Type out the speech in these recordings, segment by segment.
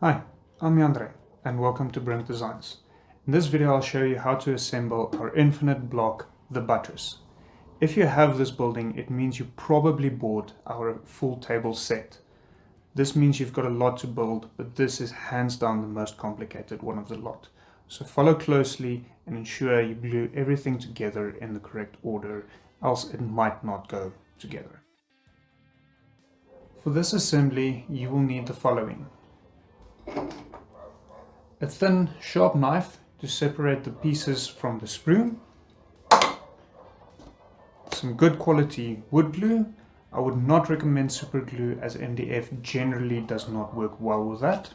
Hi, I'm Yandre and welcome to Brink Designs. In this video I'll show you how to assemble our infinite block, the Buttress. If you have this building, it means you probably bought our full table set. This means you've got a lot to build, but this is hands down the most complicated one of the lot. So follow closely and ensure you glue everything together in the correct order, else it might not go together. For this assembly, you will need the following. A thin, sharp knife to separate the pieces from the sprue. Some good quality wood glue. I would not recommend super glue as MDF generally does not work well with that.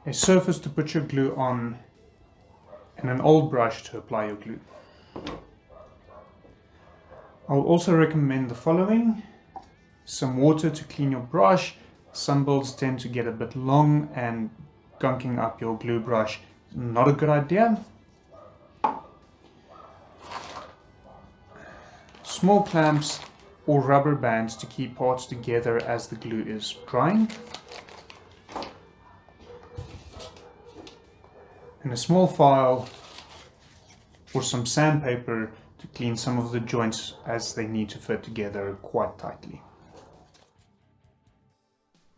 A surface to put your glue on and an old brush to apply your glue. I'll also recommend the following. Some water to clean your brush. Some builds tend to get a bit long and gunking up your glue brush is not a good idea. Small clamps or rubber bands to keep parts together as the glue is drying. And a small file or some sandpaper to clean some of the joints as they need to fit together quite tightly.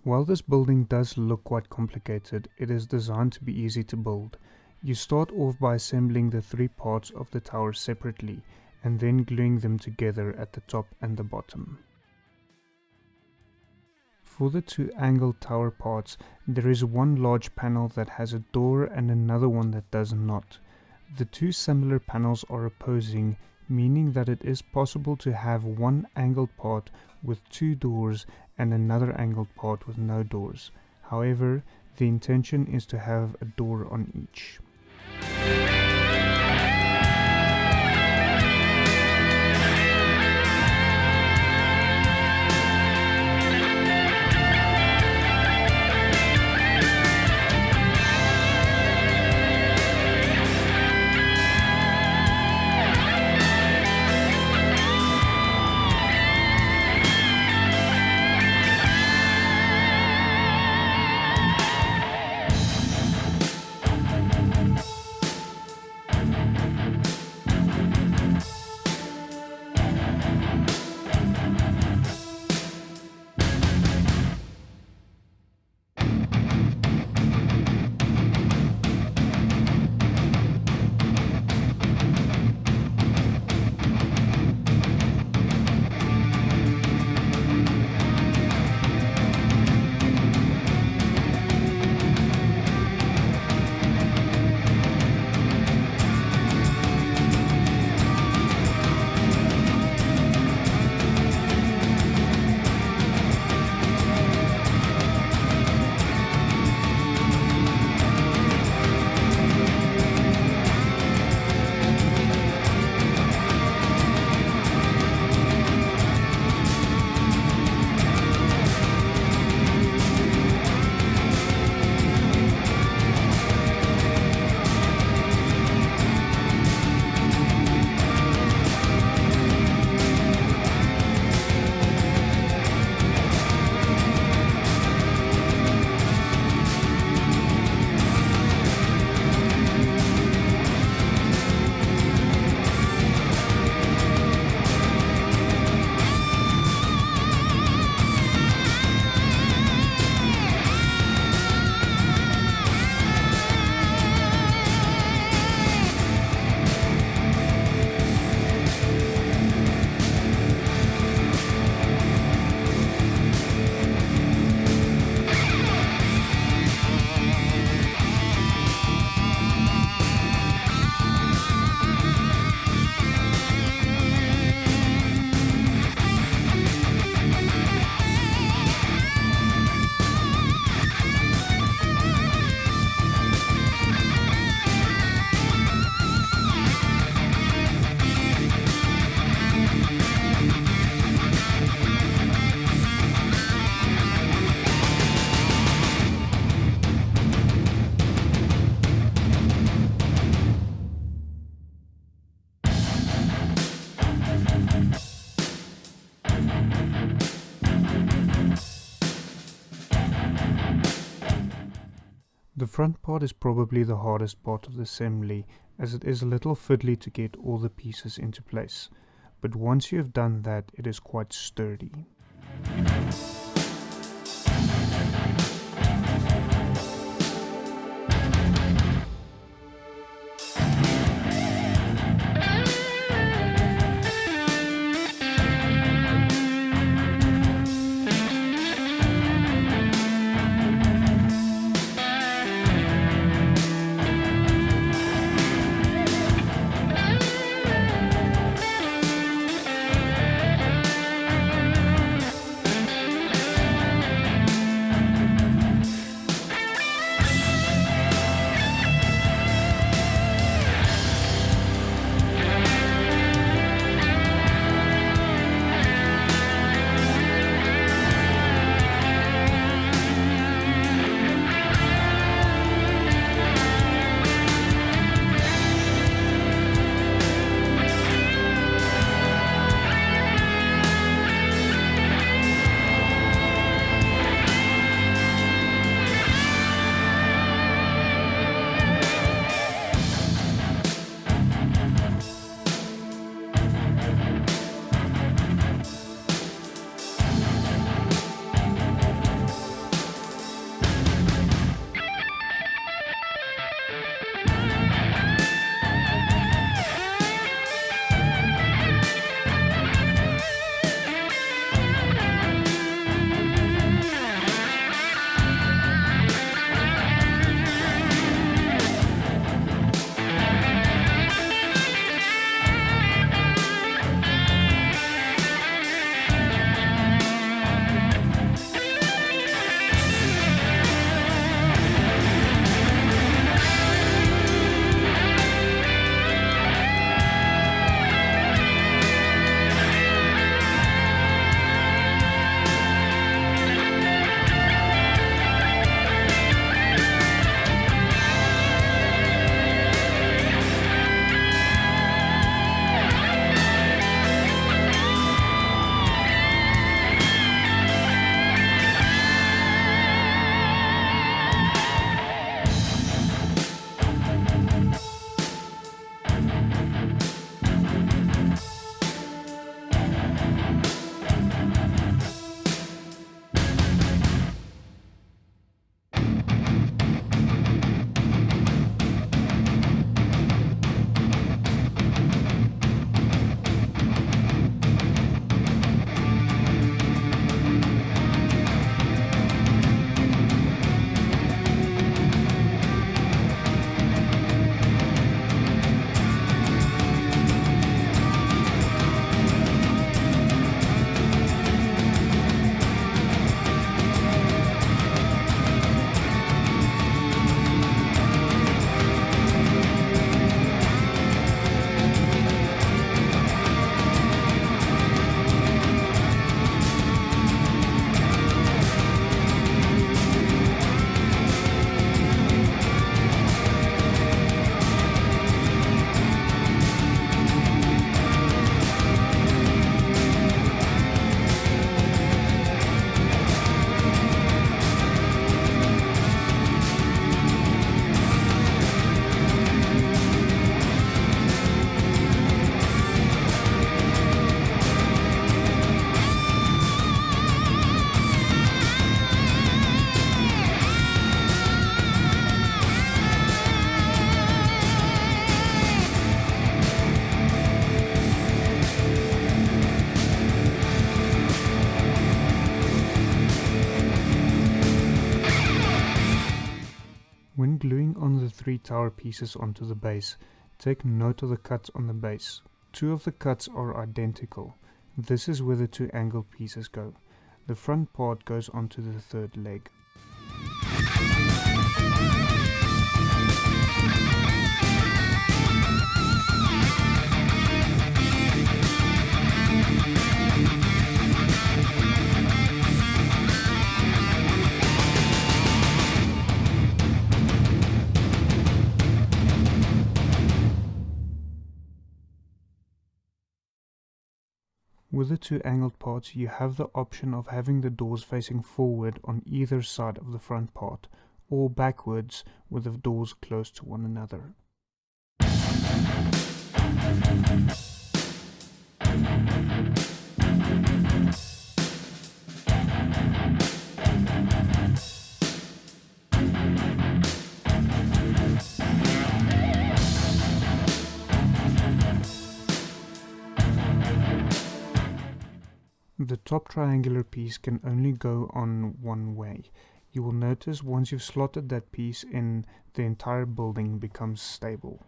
While this building does look quite complicated, it is designed to be easy to build. You start off by assembling the three parts of the tower separately and then gluing them together at the top and the bottom. For the two angled tower parts, there is one large panel that has a door and another one that does not. The two similar panels are opposing, meaning that it is possible to have one angled part with two doors and another angled part with no doors. However, the intention is to have a door on each. The front part is probably the hardest part of the assembly, as it is a little fiddly to get all the pieces into place, but once you have done that, it is quite sturdy. When gluing on the 3 tower pieces onto the base, take note of the cuts on the base. 2 of the cuts are identical. This is where the 2 angled pieces go. The front part goes onto the 3rd leg. With the 2 angled parts, you have the option of having the doors facing forward on either side of the front part, or backwards with the doors close to one another. The top triangular piece can only go on one way. You will notice once you've slotted that piece in, the entire building becomes stable.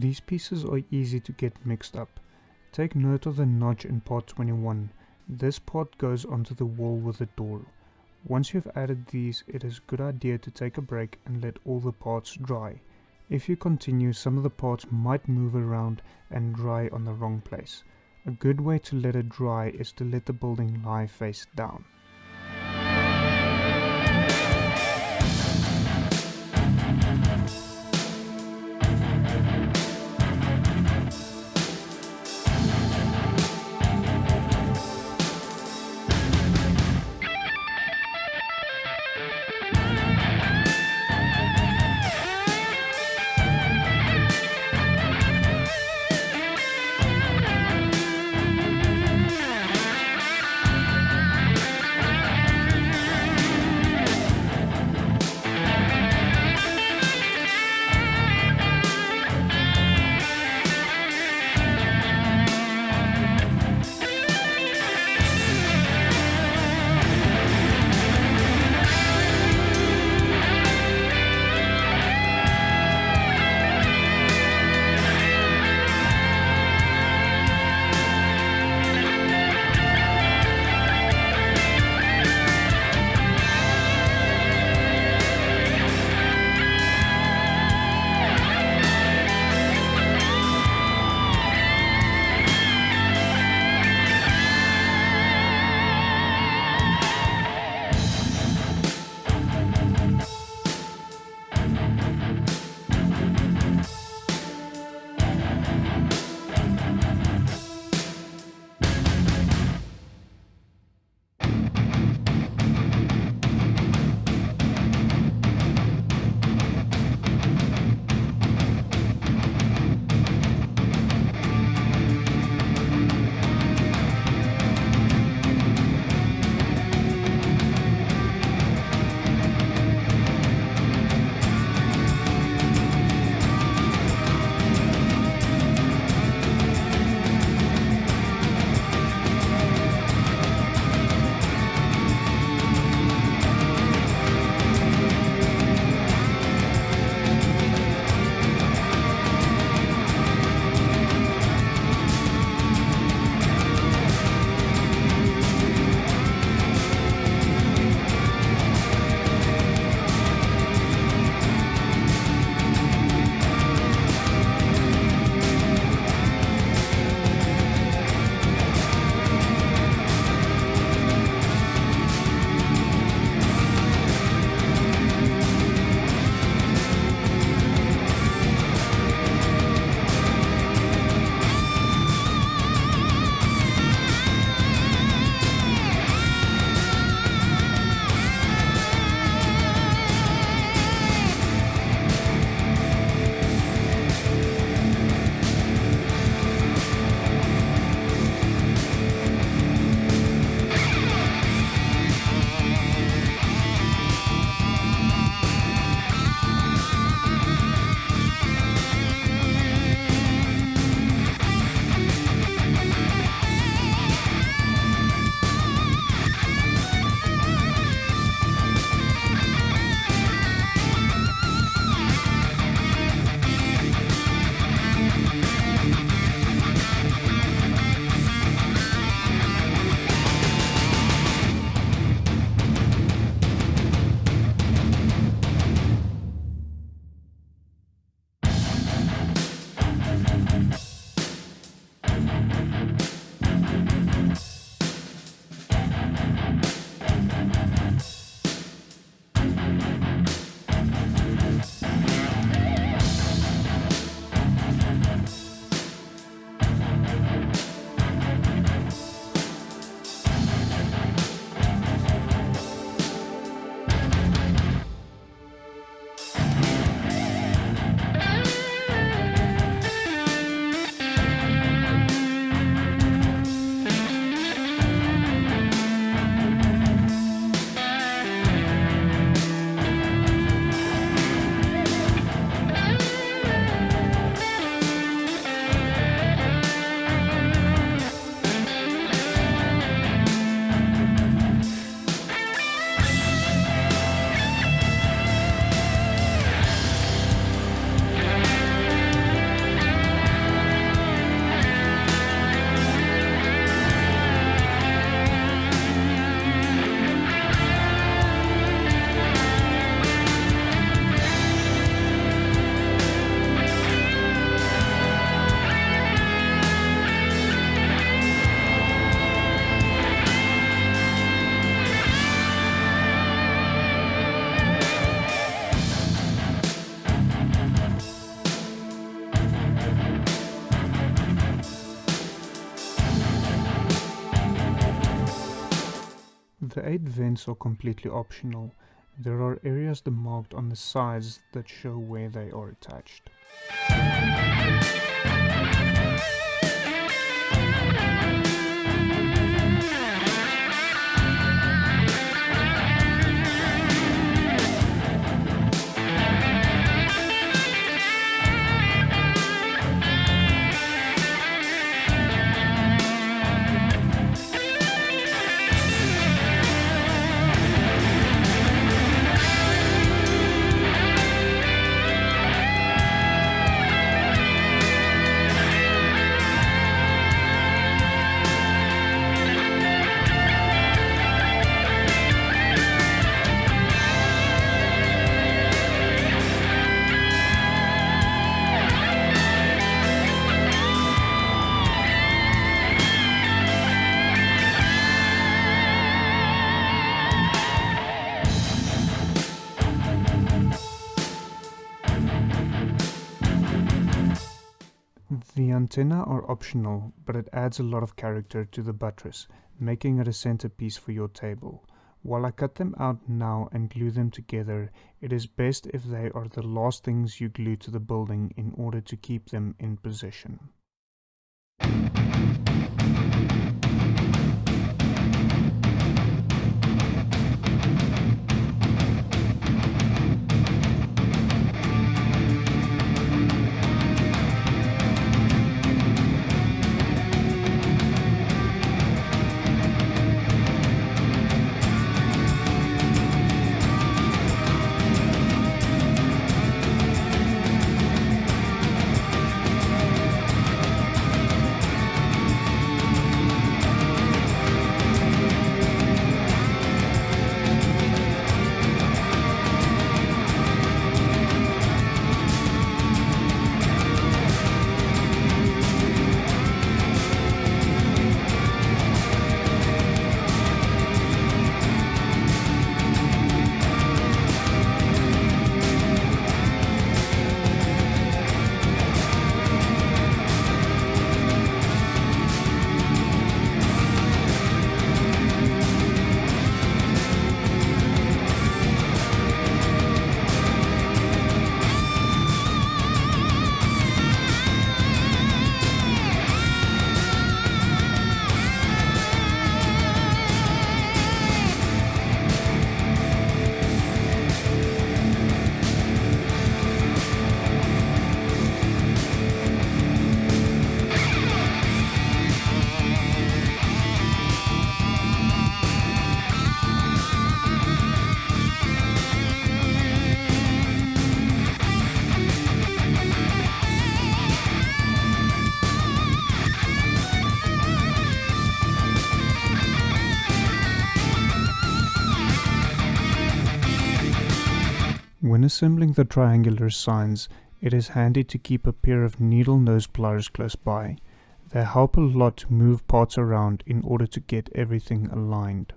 These pieces are easy to get mixed up. Take note of the notch in part 21. This part goes onto the wall with the door. Once you've added these, it is a good idea to take a break and let all the parts dry. If you continue, some of the parts might move around and dry on the wrong place. A good way to let it dry is to let the building lie face down. The 8 vents are completely optional. There are areas marked on the sides that show where they are attached. The antennae are optional, but it adds a lot of character to the buttress, making it a centerpiece for your table. While I cut them out now and glue them together, it is best if they are the last things you glue to the building in order to keep them in position. When assembling the triangular signs, it is handy to keep a pair of needle nose pliers close by. They help a lot to move parts around in order to get everything aligned.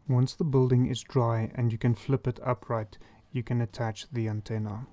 Once the building is dry and you can flip it upright, you can attach the antenna.